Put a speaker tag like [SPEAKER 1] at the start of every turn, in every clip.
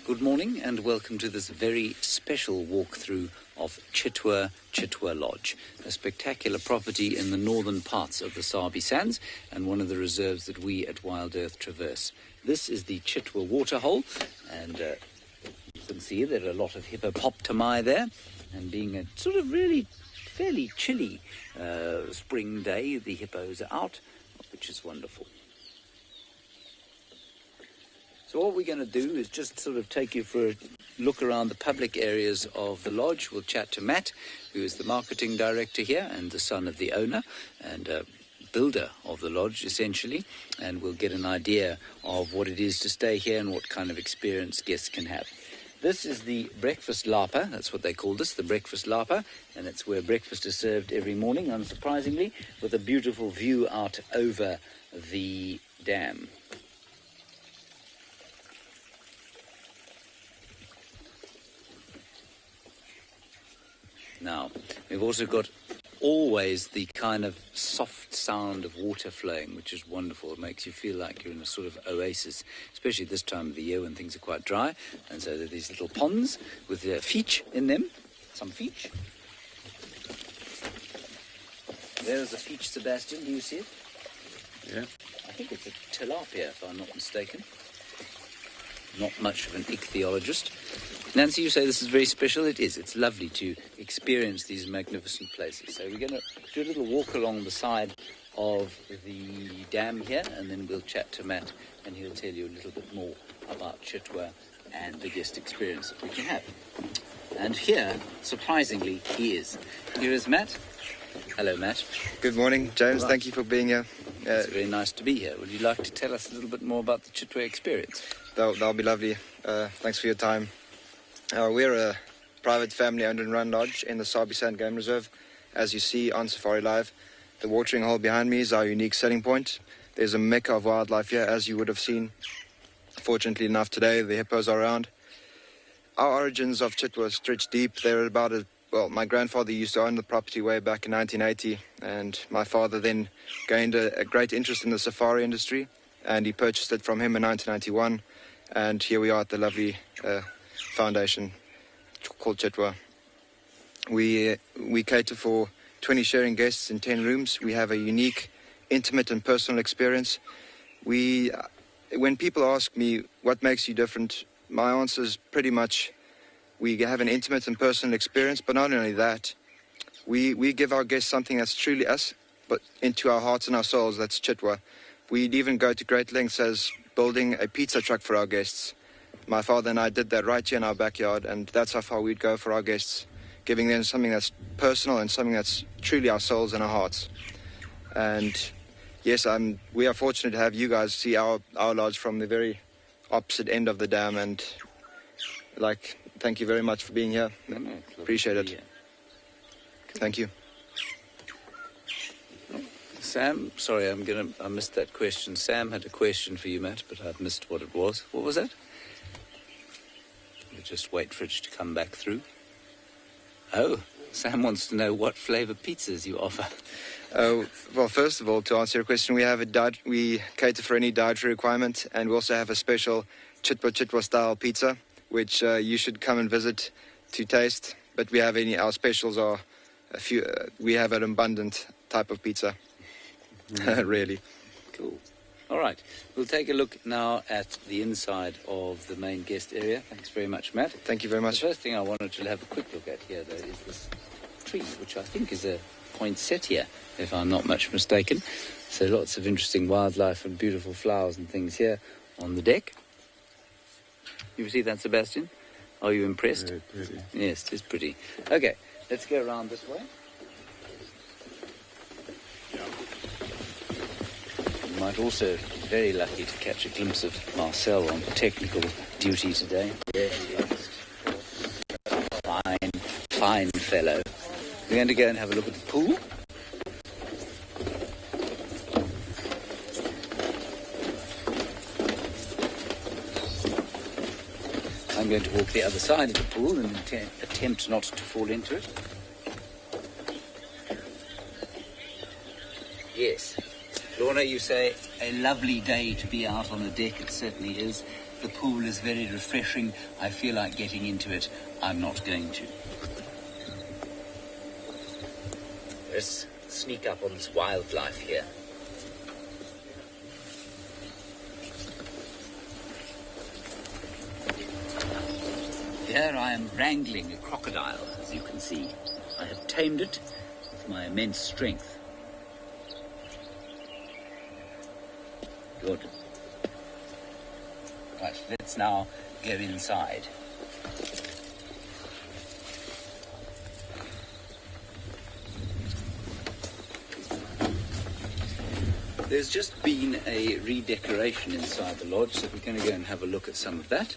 [SPEAKER 1] Good morning and welcome to this very special walkthrough of Chitwa Chitwa Lodge, a spectacular property in the northern parts of the Sabi Sands and one of the reserves that we at Wild Earth traverse. This is the Chitwa Waterhole, and you can see there are a lot of hippopotami there, and being a sort of really fairly chilly spring day, the hippos are out, which is wonderful. So what we're going to do is just sort of take you for a look around the public areas of the lodge. We'll chat to Matt, who is the marketing director here and the son of the owner and builder of the lodge, essentially. And we'll get an idea of what it is to stay here and what kind of experience guests can have. This is the breakfast lapa, that's what they call this, the breakfast lapa, and it's where breakfast is served every morning, unsurprisingly, with a beautiful view out over the dam. Now, we've also got always the kind of soft sound of water flowing, which is wonderful. It makes you feel like you're in a sort of oasis, especially this time of the year when things are quite dry. And so there are these little ponds with feech in them, some feech. There's a feech, Sebastian, do you see it?
[SPEAKER 2] Yeah.
[SPEAKER 1] I think it's a tilapia, if I'm not mistaken. Not much of an ichthyologist. Nancy, you say this is very special. It is. It's lovely to experience these magnificent places. So we're going to do a little walk along the side of the dam here, and then we'll chat to Matt, and he'll tell you a little bit more about Chitwa and the guest experience that we can have. And here, surprisingly, he is. Here is Matt. Hello, Matt.
[SPEAKER 2] Good morning, James.
[SPEAKER 1] Right.
[SPEAKER 2] Thank you for being here.
[SPEAKER 1] It's very nice to be here. Would you like to tell us a little bit more about the Chitwa experience?
[SPEAKER 2] That'll be lovely. Thanks for your time. We're a private family-owned and run lodge in the Sabi Sand Game Reserve. As you see on Safari Live, the watering hole behind me is our unique selling point. There's a mecca of wildlife here, as you would have seen. Fortunately enough today, the hippos are around. Our origins of Chitwa stretch deep. They're about my grandfather used to own the property way back in 1980, and my father then gained a great interest in the safari industry, and he purchased it from him in 1991, and here we are at the lovely foundation called Chitwa. We cater for 20 sharing guests in 10 rooms. We have a unique, intimate and personal experience. When people ask me what makes you different, my answer is pretty much we have an intimate and personal experience, but not only that, we give our guests something that's truly us, but into our hearts and our souls, that's Chitwa. We'd even go to great lengths as building a pizza truck for our guests. My father and I did that right here in our backyard, and that's how far we'd go for our guests, giving them something that's personal and something that's truly our souls and our hearts. And yes, we are fortunate to have you guys see our lodge from the very opposite end of the dam, and thank you very much for being here. Appreciate it. Thank you.
[SPEAKER 1] Sam, sorry, I missed that question. Sam had a question for you, Matt, but I've missed what it was. What was that? We'll just wait for it to come back through. Oh, Sam wants to know what flavour pizzas you offer.
[SPEAKER 2] Well, first of all, to answer your question, we cater for any dietary requirement, and we also have a special Chitwa Chitwa style pizza, which you should come and visit to taste. But our specials are we have an abundant type of pizza. Really.
[SPEAKER 1] Cool. All right, we'll take a look now at the inside of the main guest area. Thanks very much, Matt.
[SPEAKER 2] Thank you very much.
[SPEAKER 1] The first thing I wanted to have a quick look at here, though, is this tree, which I think is a poinsettia, if I'm not much mistaken. So lots of interesting wildlife and beautiful flowers and things here on the deck. You see that, Sebastian? Are you impressed?
[SPEAKER 3] Very pretty.
[SPEAKER 1] Yes, it is pretty. Okay, let's go around this way. You might also be very lucky to catch a glimpse of Marcel on technical duty today. There he is. Fine, fine fellow. We're going to go and have a look at the pool. I'm going to walk the other side of the pool and attempt not to fall into it. Yes. Lorna, you say a lovely day to be out on the deck. It certainly is. The pool is very refreshing. I feel like getting into it. I'm not going to. Let's sneak up on this wildlife here. Here I am wrangling a crocodile, as you can see. I have tamed it with my immense strength. Good. Right, let's now go inside. There's just been a redecoration inside the lodge, so we're going to go and have a look at some of that.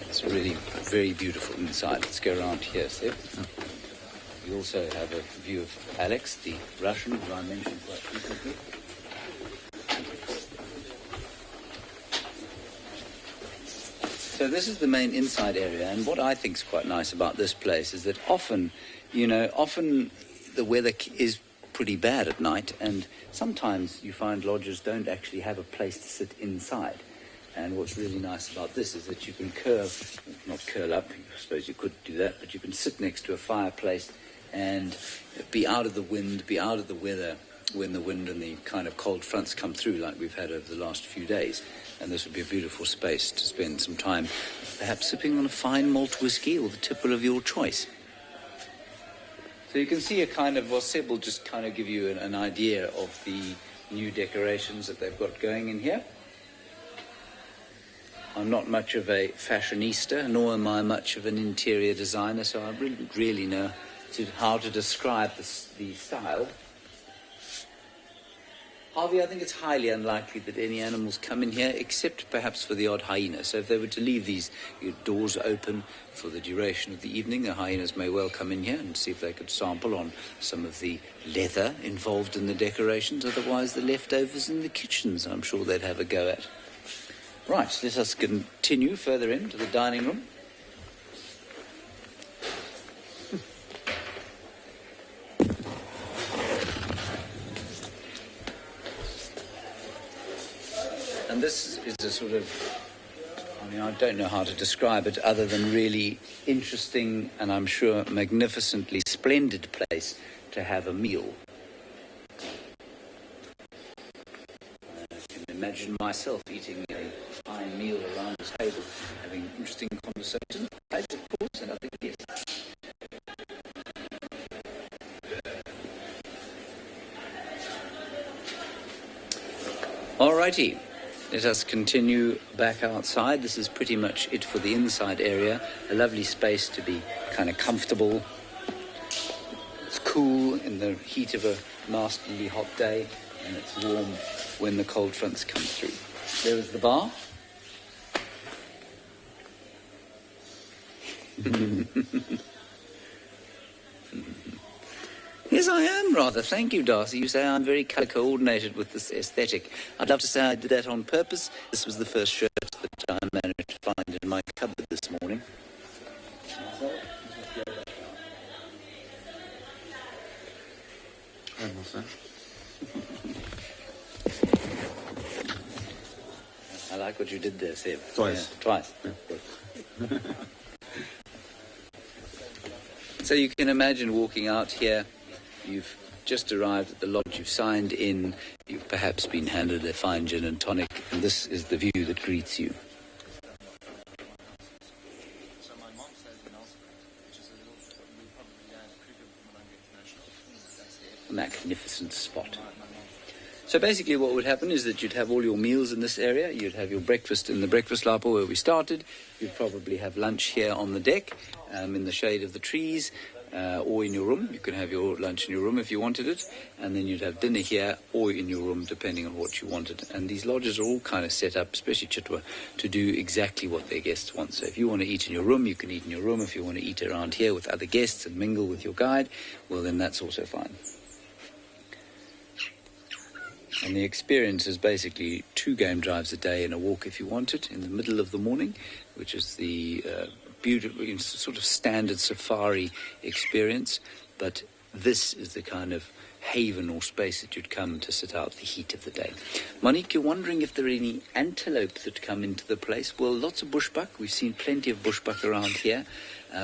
[SPEAKER 1] It's really very beautiful inside. Let's go around here, Seb. We also have a view of Alex, the Russian, who I mentioned quite recently. So this is the main inside area, and what I think is quite nice about this place is that often the weather is pretty bad at night, and sometimes you find lodges don't actually have a place to sit inside. And what's really nice about this is that you can not curl up, I suppose you could do that, but you can sit next to a fireplace and be out of the wind, be out of the weather when the wind and the kind of cold fronts come through like we've had over the last few days. And this would be a beautiful space to spend some time, perhaps sipping on a fine malt whiskey or the tipple of your choice. So you can see a kind of, well, Seb will just kind of give you an idea of the new decorations that they've got going in here. I'm not much of a fashionista, nor am I much of an interior designer, so I wouldn't really know how to describe the style. Harvey, I think it's highly unlikely that any animals come in here, except perhaps for the odd hyena. So if they were to leave these doors open for the duration of the evening, the hyenas may well come in here and see if they could sample on some of the leather involved in the decorations. Otherwise, the leftovers in the kitchens, I'm sure they'd have a go at. Right, let us continue further into the dining room. And this is a sort of, I don't know how to describe it other than really interesting and I'm sure magnificently splendid place to have a meal. I can imagine myself eating a fine meal around this table, having interesting conversations, of course, and other guests. Alrighty. Let us continue back outside. This is pretty much it for the inside area. A lovely space to be kind of comfortable. It's cool in the heat of a nastily hot day, and it's warm when the cold fronts come through. There is the bar. Yes, I am rather. Thank you, Darcy. You say I'm very coordinated with this aesthetic. I'd love to say I did that on purpose. This was the first shirt that I managed to find in my cupboard this morning. I like what you did there, Seb.
[SPEAKER 3] Twice.
[SPEAKER 1] Yeah, twice. Yeah. So you can imagine walking out here. You've just arrived at the lodge, you've signed in, you've perhaps been handed a fine gin and tonic, and this is the view that greets you.
[SPEAKER 2] So my mom stays in Nelspruit, which is a little, we probably land quicker from Malanga International. That's the airport.
[SPEAKER 1] Magnificent spot.
[SPEAKER 2] My mom.
[SPEAKER 1] So basically what would happen is that you'd have all your meals in this area. You'd have your breakfast in the breakfast lapa where we started. You'd probably have lunch here on the deck in the shade of the trees or in your room. You could have your lunch in your room if you wanted it. And then you'd have dinner here or in your room depending on what you wanted. And these lodges are all kind of set up, especially Chitwa, to do exactly what their guests want. So if you want to eat in your room, you can eat in your room. If you want to eat around here with other guests and mingle with your guide, well then that's also fine. And the experience is basically 2 game drives a day and a walk if you want it in the middle of the morning, which is the beautiful, sort of standard safari experience. But this is the kind of haven or space that you'd come to sit out the heat of the day. Monique, you're wondering if there are any antelope that come into the place. Well, lots of bushbuck. We've seen plenty of bushbuck around here.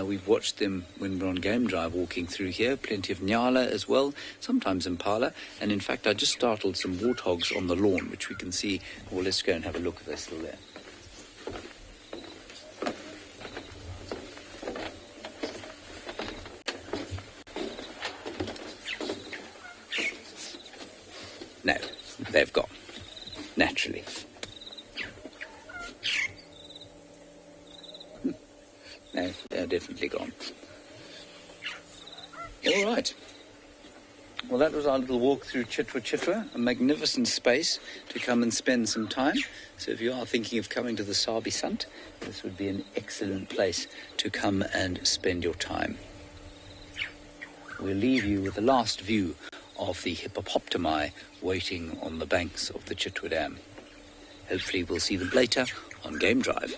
[SPEAKER 1] We've watched them when we're on game drive walking through here. Plenty of nyala as well, sometimes impala. And in fact, I just startled some warthogs on the lawn, which we can see. Well, let's go and have a look if they're still there. No, they've gone, naturally. No, they're definitely gone. All right. Well, that was our little walk through Chitwa Chitwa, a magnificent space to come and spend some time. So if you are thinking of coming to the Sabi Sant, this would be an excellent place to come and spend your time. We'll leave you with the last view of the hippopotami waiting on the banks of the Chitwa Dam. Hopefully we'll see them later on Game Drive.